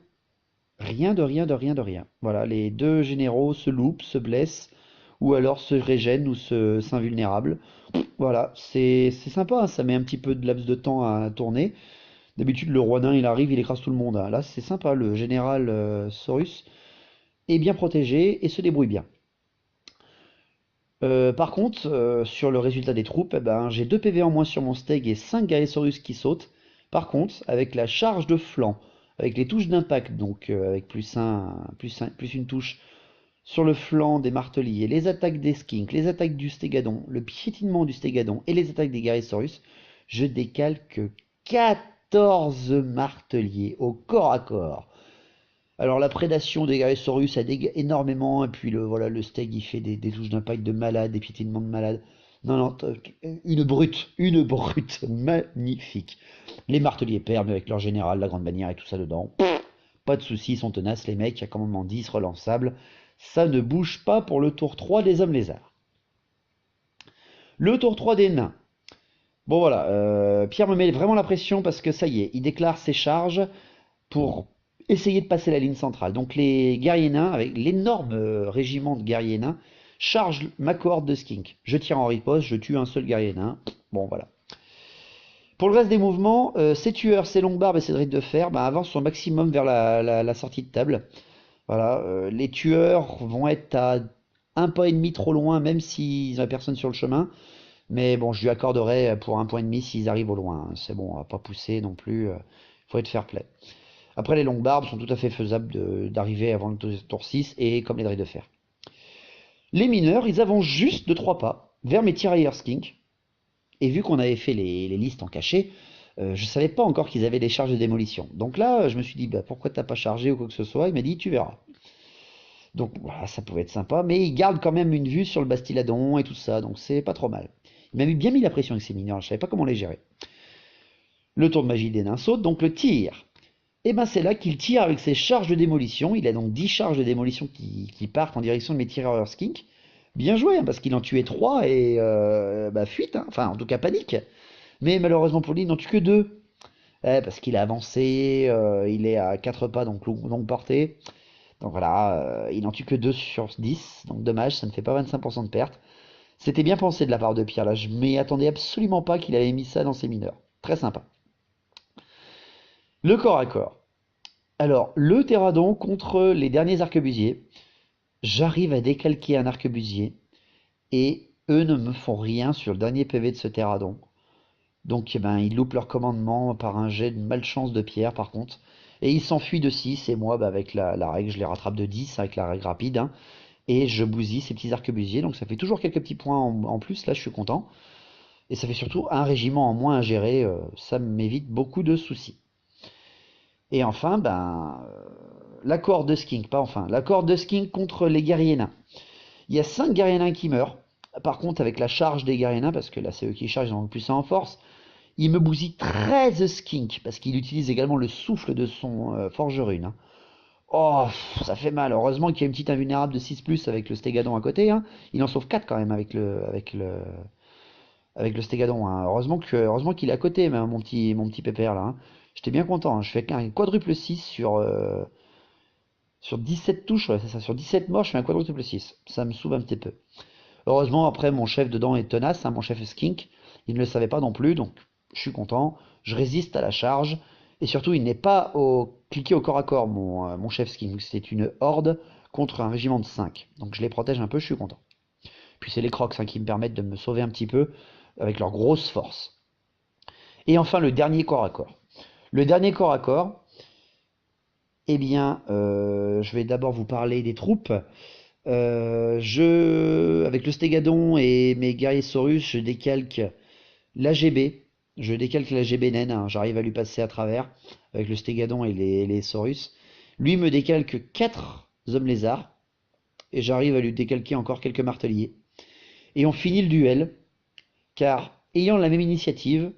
Rien de rien de rien de rien. Voilà, les deux généraux se loupent, se blessent, ou alors se régènent ou s'invulnérables. Voilà, c'est sympa, hein, ça met un petit peu de laps de temps à tourner. D'habitude, le roi nain, il arrive, il écrase tout le monde, hein. Là, c'est sympa, le général Saurus est bien protégé et se débrouille bien. Par contre, sur le résultat des troupes, eh ben, j'ai 2 PV en moins sur mon steg et 5 guerriers Saurus qui sautent. Par contre, avec la charge de flanc, avec les touches d'impact, donc avec plus une touche sur le flanc des marteliers, les attaques des skinks, les attaques du stégadon, le piétinement du stégadon et les attaques des guerriers Saurus, je décale que 14 marteliers au corps à corps. Alors la prédation des guerriers Saurus ça dégage énormément, et puis voilà, le steg il fait des touches d'impact de malade, des piétinements de malade. Non, non, une brute magnifique. Les marteliers perdent avec leur général, la grande bannière et tout ça dedans. Pas de soucis, ils sont tenaces les mecs, il y a commandement 10 relançable. Ça ne bouge pas pour le tour 3 des hommes lézards. Le tour 3 des nains. Bon voilà, Pierre me met vraiment la pression parce que ça y est, il déclare ses charges pour essayer de passer la ligne centrale. Donc les guerriers nains, avec l'énorme régiment de guerriers nains, chargent ma cohorte de skink. Je tire en riposte, je tue un seul guerrier nain. Bon voilà. Pour le reste des mouvements, ces tueurs, ces longues barbes et ces drites de fer avancent au maximum vers la sortie de table. Voilà, les tueurs vont être à un pas et demi trop loin, même s'ils n'ont personne sur le chemin. Mais bon, je lui accorderai pour un point et demi s'ils arrivent au loin. C'est bon, on va pas pousser non plus. Faut être fair play. Après, les longues barbes sont tout à fait faisables d'arriver avant le tour 6, et comme les drites de fer. Les mineurs, ils avancent juste de 3 pas vers mes tirailleurs skink. Et vu qu'on avait fait les listes en cachet, je savais pas encore qu'ils avaient des charges de démolition. Donc là, je me suis dit, bah, pourquoi t'as pas chargé ou quoi que ce soit? Il m'a dit, tu verras. Donc voilà, ça pouvait être sympa, mais il garde quand même une vue sur le Bastiladon et tout ça, donc c'est pas trop mal. Il m'a bien mis la pression avec ces mineurs, je savais pas comment les gérer. Le tour de magie des nains saute, donc le tir. Et ben c'est là qu'il tire avec ses charges de démolition. Il a donc 10 charges de démolition qui partent en direction de mes tireurs skink. Bien joué, hein, parce qu'il en tuait 3 et fuite, hein. Enfin en tout cas panique. Mais malheureusement pour lui, il n'en tue que 2. Parce qu'il a avancé, il est à 4 pas, donc longue portée. Donc voilà, il n'en tue que 2 sur 10. Donc dommage, ça ne fait pas 25% de perte. C'était bien pensé de la part de Pierre, là. Je m'y attendais absolument pas qu'il avait mis ça dans ses mineurs. Très sympa. Le corps à corps. Alors, le Terradon contre les derniers arquebusiers. J'arrive à décalquer un arquebusier et eux ne me font rien sur le dernier PV de ce Terradon. Donc ils loupent leur commandement par un jet de malchance de Pierre par contre. Et ils s'enfuient de 6 et moi avec la règle je les rattrape de 10 avec la règle rapide, hein. et je bousille ces petits arquebusiers, donc ça fait toujours quelques petits points en plus, là je suis content. Et ça fait surtout un régiment en moins à gérer, ça m'évite beaucoup de soucis. Et enfin, la cohorte de skink, pas enfin, la cohorte de skink contre les guerriers nains. Il y a 5 guerriers nains qui meurent. Par contre, avec la charge des guerriers nains, parce que là c'est eux qui chargent, ils ont le plus en force, il me bousille 13 skink, parce qu'il utilise également le souffle de son forgerune. Hein. Oh, ça fait mal. Heureusement qu'il y a une petite invulnérable de 6+, avec le stégadon à côté. Hein. Il en sauve 4 quand même avec le stégadon. Hein. Heureusement qu'il est à côté, mon petit pépère là. Hein. J'étais bien content. Hein. Je fais un quadruple 6 sur 17 touches. Ouais, c'est ça. Sur 17 morts, je fais un quadruple 6. Ça me sauve un petit peu. Heureusement, après, mon chef dedans est tenace. Hein, mon chef est skink. Il ne le savait pas non plus. Donc, je suis content. Je résiste à la charge. Et surtout, il n'est pas cliqué au corps à corps, mon chef skink. C'est une horde contre un régiment de 5. Donc, je les protège un peu. Je suis content. Puis, c'est les crocs qui me permettent de me sauver un petit peu avec leur grosse force. Et enfin, le dernier corps à corps. Le dernier corps à corps, eh bien, je vais d'abord vous parler des troupes. Avec le stégadon et mes guerriers Saurus, je décalque l'AGB. Je décalque l'AGB naine, hein, j'arrive à lui passer à travers avec le stégadon et les Saurus. Lui me décalque 4 hommes lézards et j'arrive à lui décalquer encore quelques marteliers. Et on finit le duel, car ayant la même initiative,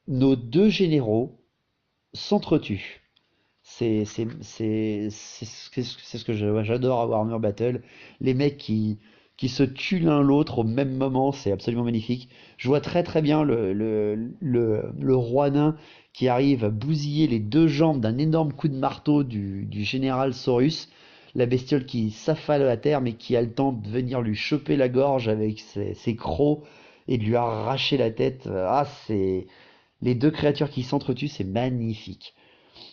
nos 2 généraux s'entretuent. C'est ce que j'adore à Warhammer Battle. Les mecs qui se tuent l'un l'autre au même moment, c'est absolument magnifique. Je vois très très bien le roi nain qui arrive à bousiller les 2 jambes d'un énorme coup de marteau du général Saurus. La bestiole qui s'affale à terre, mais qui a le temps de venir lui choper la gorge avec ses crocs et de lui arracher la tête. Ah, c'est les 2 créatures qui s'entretuent, c'est magnifique.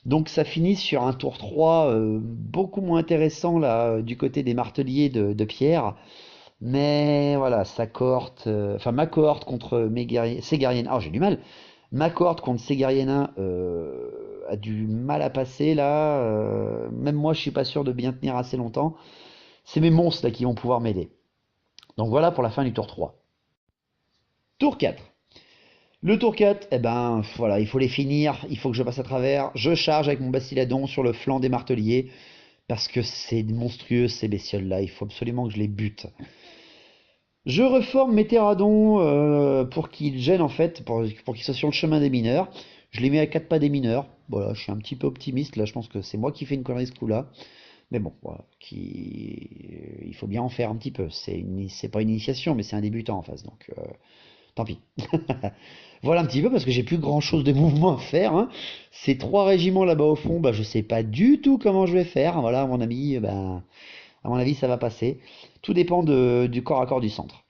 Donc ça finit sur un tour 3 beaucoup moins intéressant là du côté des marteliers de pierre. Mais voilà, ma cohorte contre ces guerriers nains. Oh, j'ai du mal. Ma cohorte contre ces guerriers nains a du mal à passer là. Même moi, je suis pas sûr de bien tenir assez longtemps. C'est mes monstres là qui vont pouvoir m'aider. Donc voilà pour la fin du tour 3. Tour 4. Le tour 4, eh ben voilà, il faut les finir, il faut que je passe à travers. Je charge avec mon bastiladon sur le flanc des marteliers, parce que c'est monstrueux ces bestioles-là, il faut absolument que je les bute. Je reforme mes terradons pour qu'ils gênent en fait, pour qu'ils soient sur le chemin des mineurs. Je les mets à 4 pas des mineurs. Voilà, je suis un petit peu optimiste là, je pense que c'est moi qui fais une connerie ce coup-là. Mais bon, voilà, il faut bien en faire un petit peu. C'est pas une initiation, mais c'est un débutant en face, donc tant pis. Voilà un petit peu parce que j'ai plus grand chose de mouvement à faire. Hein. Ces 3 régiments là-bas au fond, je sais pas du tout comment je vais faire. Voilà, à mon avis, ça va passer. Tout dépend du corps à corps du centre.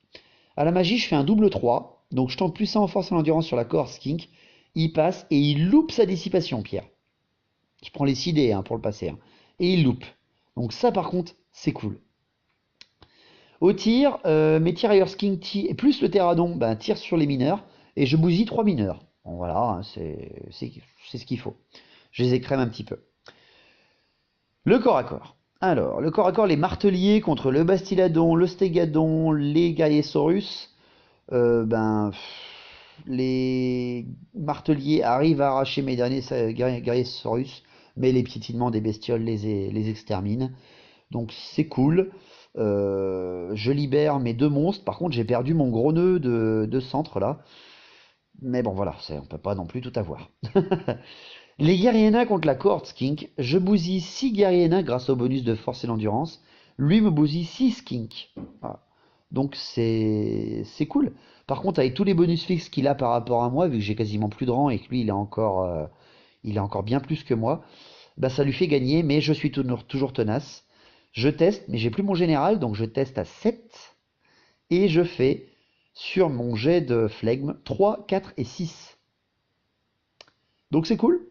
À la magie, je fais un double 3. Donc je tente plus 100 en force et en endurance sur la cohorte skink. Il passe et il loupe sa dissipation, Pierre. Je prends les 6 dés hein, pour le passer. Hein. Et il loupe. Donc ça par contre, c'est cool. Au tir, mes tirailleurs skink plus le terradon tirent sur les mineurs. Et je bousille 3 mineurs. Bon, voilà, hein, c'est ce qu'il faut. Je les écrème un petit peu. Le corps à corps. Alors, le corps à corps, les marteliers contre le bastiladon, le stégadon, les guerriers Saurus. Les marteliers arrivent à arracher mes derniers guerriers Saurus, mais les piétinements des bestioles les exterminent. Donc c'est cool. Je libère mes 2 monstres. Par contre, j'ai perdu mon gros nœud de centre là. Mais bon, voilà, on peut pas non plus tout avoir. Les guerriers nains contre la cohorte skink, je bousille 6 guerriers nains grâce au bonus de force et d'endurance. Lui me bousille 6 skink. Voilà. Donc c'est cool. Par contre, avec tous les bonus fixes qu'il a par rapport à moi, vu que j'ai quasiment plus de rang et que lui il a encore bien plus que moi, ça lui fait gagner, mais je suis toujours tenace. Je teste, mais j'ai plus mon général, donc je teste à 7. Et je fais sur mon jet de flegme 3, 4 et 6. Donc c'est cool.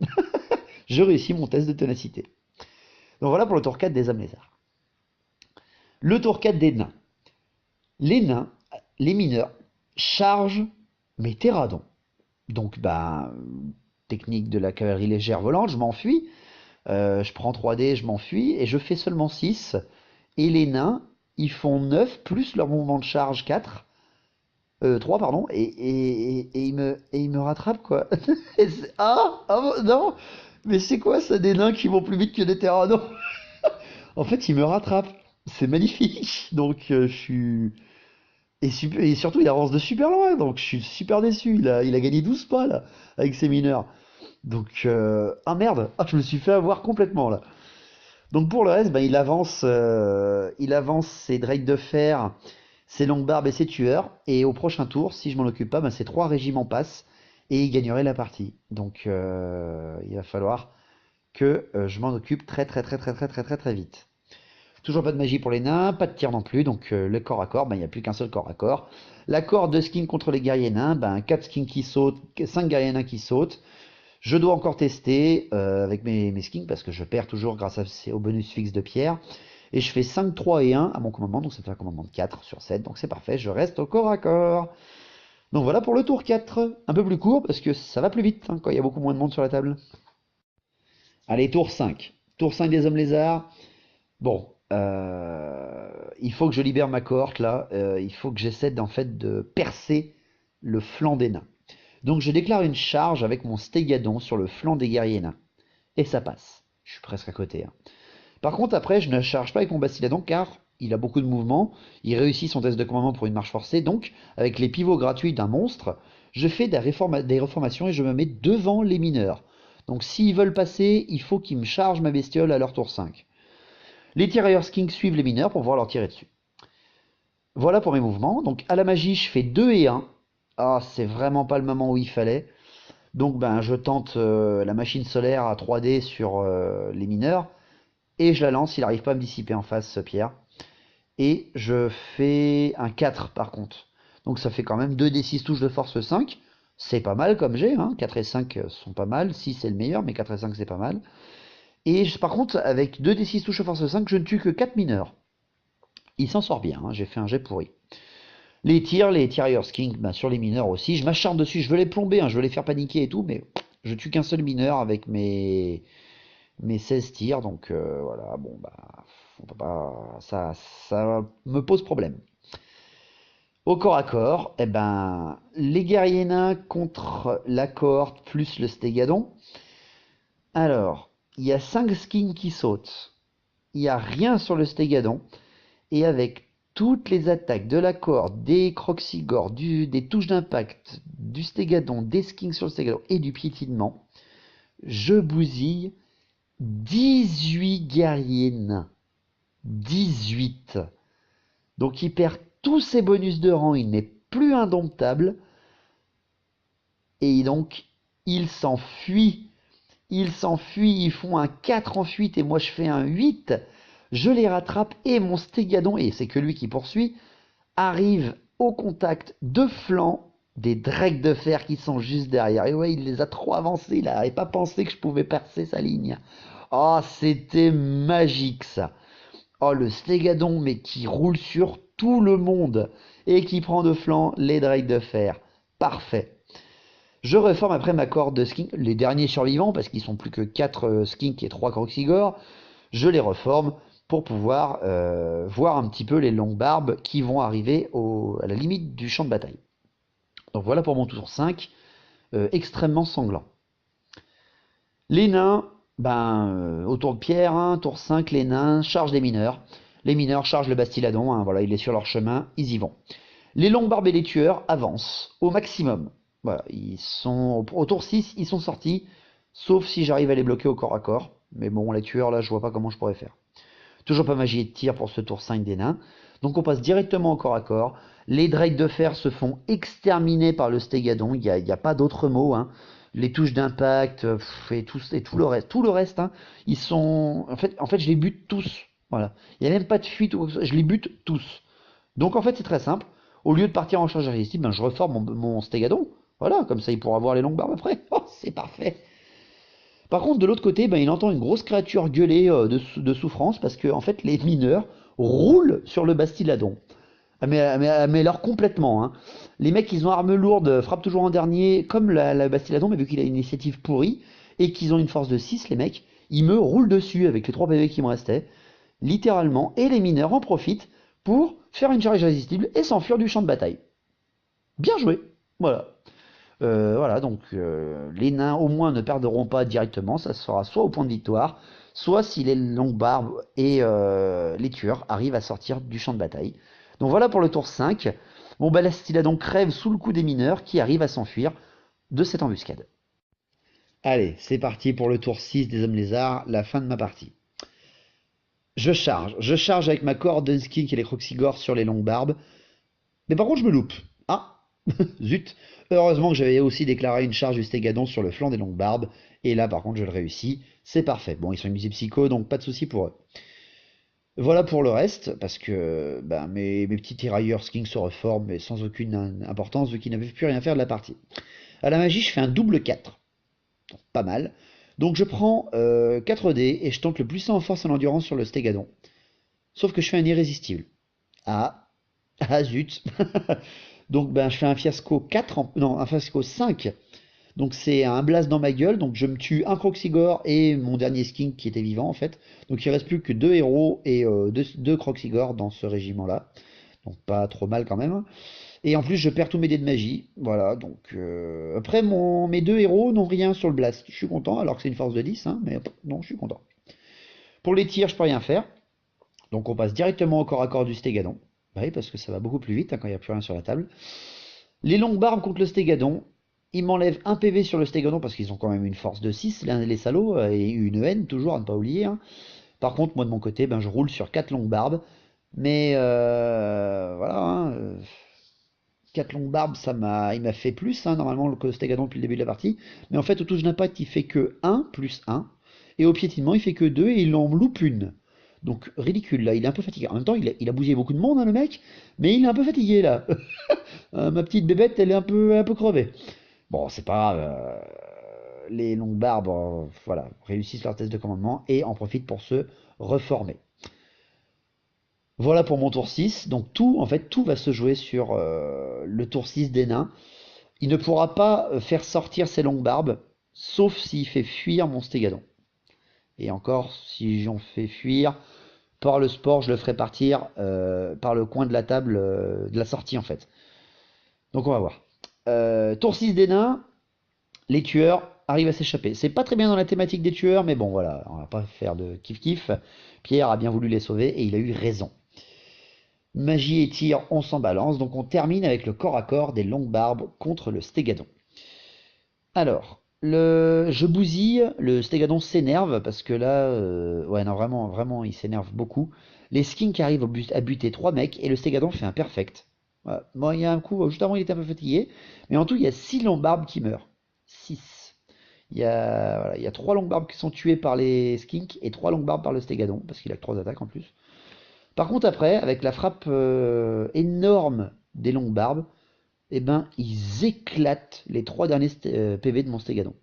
Je réussis mon test de ténacité. Donc voilà pour le tour 4 des hommes lézards. Le tour 4 des nains. Les nains, les mineurs, chargent mes terradons. Donc technique de la cavalerie légère volante, je m'enfuis. Je prends 3 dés, je m'enfuis et je fais seulement 6. Et les nains ils font 9 plus leur mouvement de charge 4. 3 pardon, et il me rattrape quoi. Non, mais c'est quoi ça des nains qui vont plus vite que des tyrannos? En fait, il me rattrape. C'est magnifique. Donc je suis et surtout il avance de super loin, donc je suis super déçu. Il a gagné 12 pas là avec ses mineurs. Donc ah merde, je me suis fait avoir complètement là. Donc pour le reste, ben, il avance ses drakes de fer, ses longues barbes et ses tueurs. Et au prochain tour, si je m'en occupe pas, ben, ces 3 régiments passent et il gagnerait la partie. Donc il va falloir que je m'en occupe très très très très très très très très vite. Toujours pas de magie pour les nains, pas de tir non plus, donc le corps à corps, ben, il n'y a plus qu'un seul corps à corps. La corde de skins contre les guerriers nains, ben, 4 skins qui sautent, 5 guerriers nains qui sautent. Je dois encore tester avec mes skins parce que je perds toujours grâce au bonus fixe de pierre. Et je fais 5, 3 et 1 à mon commandement, donc ça fait un commandement de 4 sur 7, donc c'est parfait, je reste au corps à corps. Donc voilà pour le tour 4, un peu plus court parce que ça va plus vite hein, quand il y a beaucoup moins de monde sur la table. Allez, tour 5. Tour 5 des hommes lézards. Bon, il faut que je libère ma cohorte là, il faut que j'essaie en fait de percer le flanc des nains. Donc je déclare une charge avec mon stégadon sur le flanc des guerriers nains. Et ça passe. Je suis presque à côté. Hein. Par contre, après, je ne charge pas avec mon bastiladon car il a beaucoup de mouvements. Il réussit son test de commandement pour une marche forcée. Donc, avec les pivots gratuits d'un monstre, je fais des reformations et je me mets devant les mineurs. Donc s'ils veulent passer, il faut qu'ils me chargent ma bestiole à leur tour 5. Les tirailleurs skink suivent les mineurs pour pouvoir leur tirer dessus. Voilà pour mes mouvements. Donc à la magie, je fais 2 et 1. Ah, c'est vraiment pas le moment où il fallait. Donc ben, je tente la machine solaire à 3D sur les mineurs. Et je la lance, il n'arrive pas à me dissiper en face, Pierre. Et je fais un 4 par contre. Donc ça fait quand même 2d6 touches de force 5. C'est pas mal comme jet, hein. 4 et 5 sont pas mal. 6 c'est le meilleur, mais 4 et 5 c'est pas mal. Et par contre, avec 2d6 touches de force 5, je ne tue que 4 mineurs. Il s'en sort bien, hein. J'ai fait un jet pourri. Les tirailleurs skink, ben, sur les mineurs aussi. Je m'acharne dessus, je veux les plomber, hein, je veux les faire paniquer et tout, mais je tue qu'un seul mineur avec mes 16 tirs. Donc voilà, bon bah on peut pas, ça me pose problème. Au corps à corps, eh ben, les guerriers nains contre la cohorte plus le stégadon. Alors, il y a 5 skins qui sautent. Il n'y a rien sur le stégadon. Et avec toutes les attaques de la corde, des croxigores, des touches d'impact, du stégadon, des skins sur le stégadon et du piétinement, je bousille 18 guerriers nains. 18. Donc il perd tous ses bonus de rang, il n'est plus indomptable. Et donc il s'enfuit. Ils s'enfuient, ils font un 4 en fuite et moi je fais un 8. Je les rattrape et mon stégadon, et c'est que lui qui poursuit, arrive au contact de flanc des drakes de fer qui sont juste derrière. Et ouais, il les a trop avancés, il n'avait pas pensé que je pouvais percer sa ligne. Oh, c'était magique ça. Oh, le stégadon, mais qui roule sur tout le monde et qui prend de flanc les drakes de fer. Parfait. Je reforme après ma corde de skink, les derniers survivants, parce qu'ils sont plus que 4 skinks et 3 croxigores. Je les reforme pour pouvoir voir un petit peu les longues barbes qui vont arriver à la limite du champ de bataille. Donc voilà pour mon tour 5, extrêmement sanglant. Les nains, au tour de pierre, hein, tour 5, les nains chargent les mineurs. Les mineurs chargent le bastiladon, hein, voilà, il est sur leur chemin, ils y vont. Les longues barbes et les tueurs avancent au maximum. Voilà, ils sont au tour 6, ils sont sortis, sauf si j'arrive à les bloquer au corps à corps. Mais bon, les tueurs, là, je vois pas comment je pourrais faire. Toujours pas magie et de tir pour ce tour 5 des nains. Donc on passe directement au corps à corps. Les drakes de fer se font exterminer par le stégadon. Il n'y a pas d'autre mot. Hein. Les touches d'impact et tout le reste. Tout le reste, hein, ils sont... En fait, je les bute tous. Voilà. Il n'y a même pas de fuite. Je les bute tous. Donc en fait, c'est très simple. Au lieu de partir en charge irrésistible, je reforme mon stégadon. Voilà, comme ça il pourra voir les longues barbes après. Oh, c'est parfait. Par contre, de l'autre côté, il entend une grosse créature gueuler de souffrance parce que en fait, les mineurs roulent sur le bastiladon. Mais alors complètement. Hein. Les mecs, ils ont arme lourde, frappent toujours en dernier, comme la bastiladon, mais vu qu'il a une initiative pourrie et qu'ils ont une force de 6, les mecs, ils me roulent dessus avec les 3 PV qui me restaient, littéralement. Et les mineurs en profitent pour faire une charge irrésistible et s'enfuir du champ de bataille. Bien joué. Voilà. Voilà, donc les nains au moins ne perdront pas directement, ça se fera soit au point de victoire, soit si les longues barbes et les tueurs arrivent à sortir du champ de bataille. Donc voilà pour le tour 5. Bon bah la Styladon crève sous le coup des mineurs qui arrivent à s'enfuir de cette embuscade. Allez, c'est parti pour le tour 6 des hommes lézards, la fin de ma partie. Je charge avec ma corde d'Unskink et les Croxigores sur les longues barbes. Mais par contre je me loupe. Ah, zut. Heureusement que j'avais aussi déclaré une charge du Stégadon sur le flanc des longues barbes. Et là par contre je le réussis. C'est parfait. Bon, ils sont immunisés psycho, donc pas de souci pour eux. Voilà pour le reste, parce que ben, mes petits tirailleurs Skink se reforment, mais sans aucune importance, vu qu'ils n'avaient plus rien faire de la partie. À la magie, je fais un double 4. Donc, pas mal. Donc je prends 4 dés et je tente le plus 100 en force et en endurance sur le Stégadon. Sauf que je fais un irrésistible. Ah, ah zut. Donc ben, je fais un fiasco 4, non, un fiasco 5. Donc c'est un blast dans ma gueule, donc je me tue un Croxigore et mon dernier Skink qui était vivant en fait. Donc il reste plus que 2 héros et 2 Croxigores dans ce régiment-là. Donc pas trop mal quand même. Et en plus je perds tous mes dés de magie. Voilà, donc après mes 2 héros n'ont rien sur le blast. Je suis content, alors que c'est une force de 10, hein, mais non, je suis content. Pour les tirs, je peux rien faire. Donc on passe directement au corps à corps du Stégadon. Bah oui, parce que ça va beaucoup plus vite hein, quand il n'y a plus rien sur la table. Les longues barbes contre le Stégadon. Ils m'enlèvent un PV sur le Stégadon parce qu'ils ont quand même une force de 6, les salauds, et une haine, toujours à ne pas oublier. Hein. Par contre, moi de mon côté, ben, je roule sur 4 longues barbes. Mais voilà, hein, 4 longues barbes, il m'a fait plus, hein, normalement, le Stégadon depuis le début de la partie. Mais en fait, au touche d'impact, il fait que 1 plus 1. Et au piétinement, il fait que 2 et il en loupe une. Donc ridicule, là, il est un peu fatigué. En même temps, il a bousillé beaucoup de monde, hein, le mec, mais il est un peu fatigué, là. Ma petite bébête, elle est un peu crevée. Bon, c'est pas grave. Les longues barbes, voilà, réussissent leur test de commandement et en profitent pour se reformer. Voilà pour mon tour 6. Donc tout, en fait, tout va se jouer sur le tour 6 des nains. Il ne pourra pas faire sortir ses longues barbes, sauf s'il fait fuir mon Stégadon. Et encore, si j'en fais fuir, par le sport, je le ferai partir par le coin de la table de la sortie, en fait. Donc on va voir. Tour 6 des nains. Les tueurs arrivent à s'échapper. C'est pas très bien dans la thématique des tueurs, mais bon, voilà, on va pas faire de kiff-kiff. Pierre a bien voulu les sauver et il a eu raison. Magie et tir, on s'en balance, donc on termine avec le corps à corps des longues barbes contre le Stégadon. Alors, je bousille, le Stégadon s'énerve parce que là, ouais, non, vraiment, vraiment, il s'énerve beaucoup. Les Skinks arrivent à buter 3 mecs et le Stégadon fait un perfect. Voilà. Bon, il y a un coup, juste avant, il était un peu fatigué, mais en tout, il y a 6 longues barbes qui meurent. 6. Voilà, il y a 3 longues barbes qui sont tuées par les Skinks et 3 longues barbes par le Stégadon, parce qu'il a que 3 attaques en plus. Par contre, après, avec la frappe énorme des longues barbes, eh ben, ils éclatent les 3 derniers PV de mon Stégadon.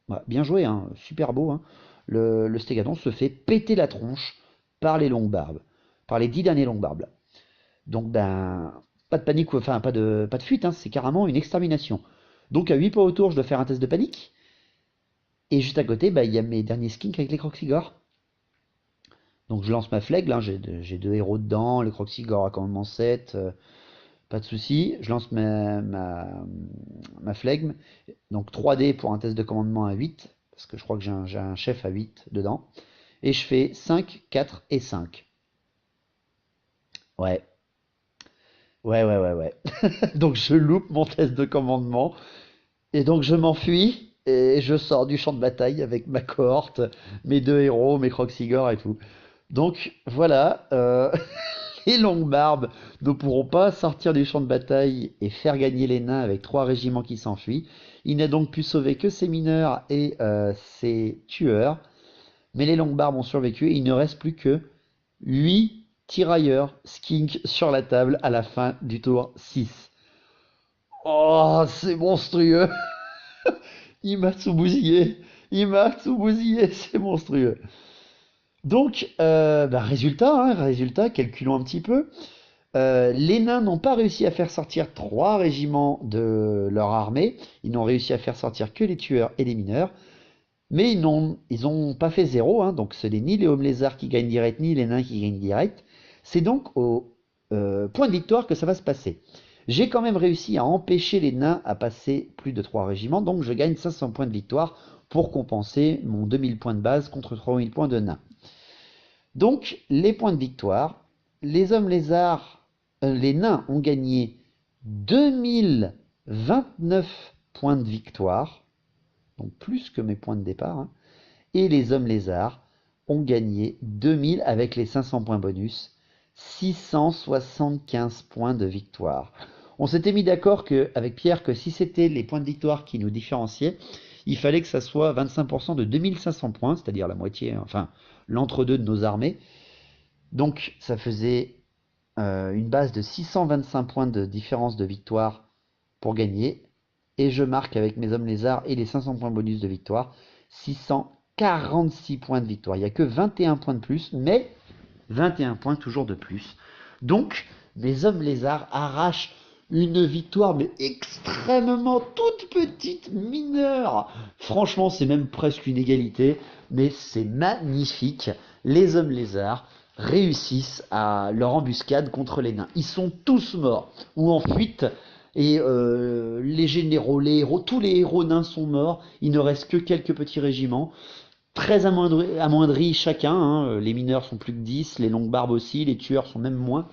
Voilà, bien joué, hein, super beau. Hein. Le Stégadon se fait péter la tronche par les longues barbes, par les 10 derniers longues barbes. Là. Donc, ben, pas de panique, enfin, pas de fuite, hein, c'est carrément une extermination. Donc, à 8 pas autour, je dois faire un test de panique. Et juste à côté, bah, il y a mes derniers Skinks avec les Croxigores. Donc, je lance ma flegme, hein, j'ai 2 héros dedans, les Croxigores à commandement 7, pas de souci. Je lance ma flegme. Donc 3D pour un test de commandement à 8, parce que je crois que j'ai un chef à 8 dedans. Et je fais 5, 4 et 5. Ouais. Ouais. Donc je loupe mon test de commandement. Et donc je m'enfuis. Et je sors du champ de bataille avec ma cohorte, mes 2 héros, mes Croxigores et tout. Donc voilà. Les longues barbes ne pourront pas sortir du champ de bataille et faire gagner les nains avec 3 régiments qui s'enfuient. Il n'a donc pu sauver que ses mineurs et ses tueurs. Mais les longues barbes ont survécu et il ne reste plus que 8 tirailleurs skink sur la table à la fin du tour 6. Oh, c'est monstrueux. Il m'a tout bousillé. C'est monstrueux. Donc, résultat, calculons un petit peu. Les nains n'ont pas réussi à faire sortir 3 régiments de leur armée. Ils n'ont réussi à faire sortir que les tueurs et les mineurs. Mais ils n'ont pas fait 0. Hein, donc, ce n'est ni les hommes lézards qui gagnent direct, ni les nains qui gagnent direct. C'est donc aux points de victoire que ça va se passer. J'ai quand même réussi à empêcher les nains à passer plus de 3 régiments, donc je gagne 500 points de victoire pour compenser mon 2000 points de base contre 3000 points de nains. Donc, les points de victoire, les hommes lézards, les nains ont gagné 2029 points de victoire, donc plus que mes points de départ, hein, et les hommes lézards ont gagné 2000 avec les 500 points bonus, 675 points de victoire. On s'était mis d'accord avec Pierre que si c'était les points de victoire qui nous différenciaient, il fallait que ça soit 25% de 2500 points, c'est-à-dire la moitié, enfin l'entre-deux de nos armées. Donc ça faisait une base de 625 points de différence de victoire pour gagner. Et je marque avec mes hommes lézards et les 500 points bonus de victoire, 646 points de victoire. Il n'y a que 21 points de plus, mais 21 points toujours de plus. Donc mes hommes lézards arrachent une victoire, mais extrêmement toute petite, mineure. Franchement, c'est même presque une égalité, mais c'est magnifique. Les hommes lézards réussissent à leur embuscade contre les nains. Ils sont tous morts ou en fuite. Et les généraux, les héros, tous les héros nains sont morts. Il ne reste que quelques petits régiments. Très amoindris chacun. Hein. Les mineurs sont plus que 10, les longues barbes aussi, les tueurs sont même moins.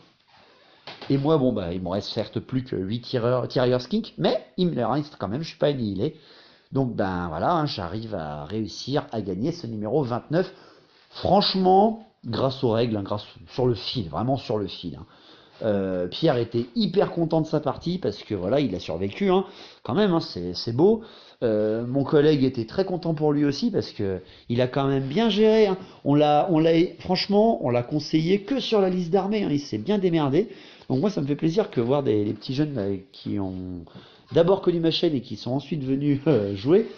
Et moi, bon, bah, il me reste certes plus que 8 tirailleurs skink, mais il me reste quand même, je suis pas annihilé. Donc, ben voilà, hein, j'arrive à réussir à gagner ce numéro 29. Franchement, grâce aux règles, hein, grâce sur le fil, vraiment sur le fil. Hein. Pierre était hyper content de sa partie parce que voilà, il a survécu, hein, quand même, hein, c'est beau. Mon collègue était très content pour lui aussi parce que il a quand même bien géré. Hein. Franchement, on l'a conseillé que sur la liste d'armée. Hein, il s'est bien démerdé. Donc moi, ça me fait plaisir que voir les petits jeunes qui ont d'abord connu ma chaîne et qui sont ensuite venus jouer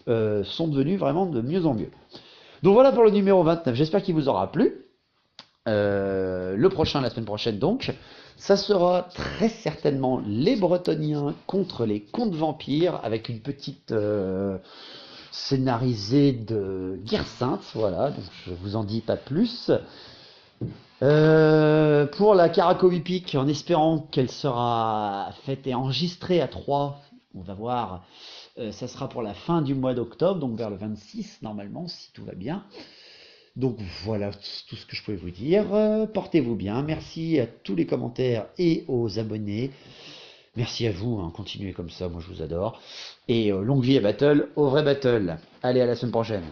sont devenus vraiment de mieux en mieux. Donc voilà pour le numéro 29. J'espère qu'il vous aura plu. Le prochain, la semaine prochaine donc, ça sera très certainement les Bretoniens contre les contes vampires avec une petite scénarisée de Guerre Sainte, voilà, donc je vous en dis pas plus. Pour la Caraco Hippique, en espérant qu'elle sera faite et enregistrée à 3, on va voir, ça sera pour la fin du mois d'octobre, donc vers le 26 normalement, si tout va bien. Donc voilà tout ce que je pouvais vous dire. Portez-vous bien. Merci à tous les commentaires et aux abonnés. Merci à vous. Hein. Continuez comme ça. Moi, je vous adore. Et longue vie à Battle, au vrai Battle. Allez, à la semaine prochaine.